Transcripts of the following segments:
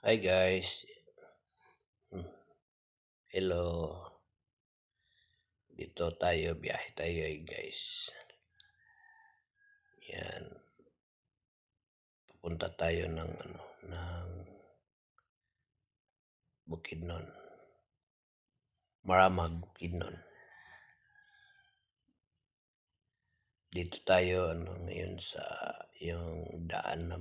Hi guys. Hmm, Hello. Dito tayo, biyahe tayo guys. Yan. Pupunta tayo ng Bukidnon. Maramag Bukidnon. Dito tayo ngayon sa yung daan na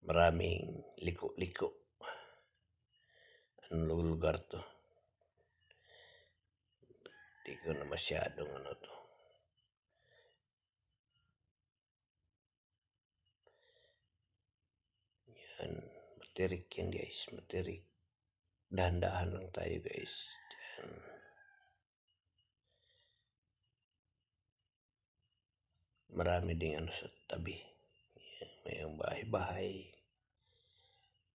maraming liko-liko. Anong lugar to? Di ko na masyadong to. Yan. Matirik yan guys. Matirik. Dahan-dahan lang tayo guys. Yan. Marami ding sa tabi. Yan, may ang bahay-bahay.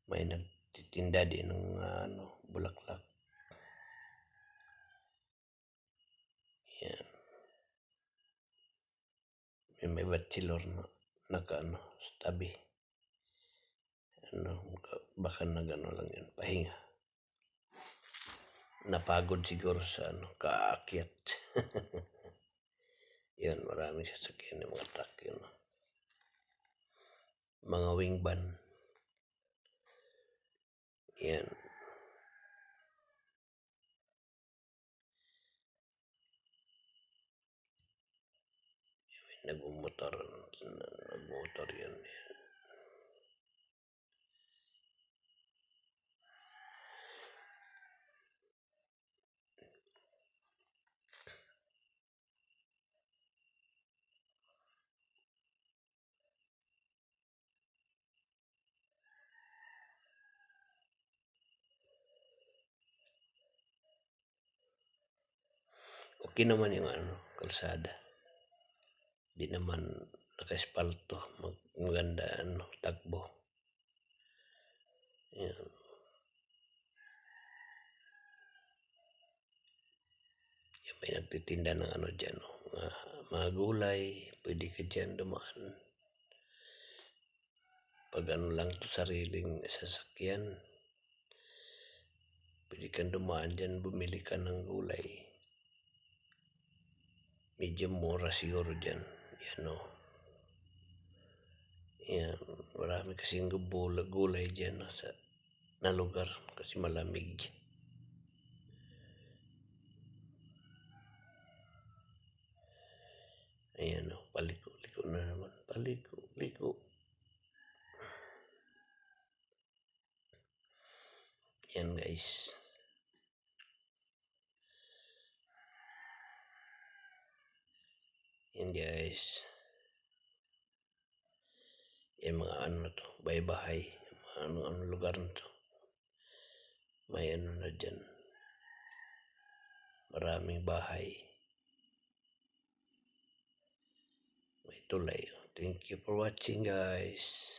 May nagtitinda din ng bulaklak. Yan. May bachelor na sa tabi. Baka lang yun, pahinga. Napagod siguro sa kaakyat. Yan, maraming sasakyan ng mga truck yun. Mga wing van. Yan. Nagmumotor yan. Okay naman yung kalsada. Di naman naka-espalto. Maganda takbo. Yan. Yan, may nagtitinda ng dyan. Mga gulay. Pwede ka dyan dumaan. Pag lang to sariling sasakyan. Pwede kang dumaan dyan. Bumili ka ng gulay. Medyo mura siguro dyan. Yan Yan. Marami kasing gulay dyan na lugar. Kasi malamig. Ayan paliko-liko na naman. Paliko-liko. Yan guys. Yan guys. Yan mga to. Bahay-bahay. Mga lugar na to. May na dyan. Maraming bahay. May tulay. Thank you for watching guys.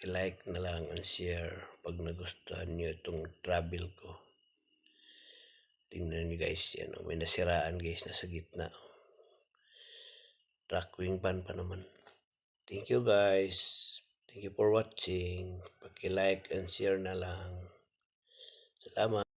Like na lang and share pag nagustuhan nyo itong travel ko. Tingnan nyo guys, yan may nasiraan guys na sa gitna. Truck wing van pa naman. Thank you guys. Thank you for watching. Like and share na lang. Salamat.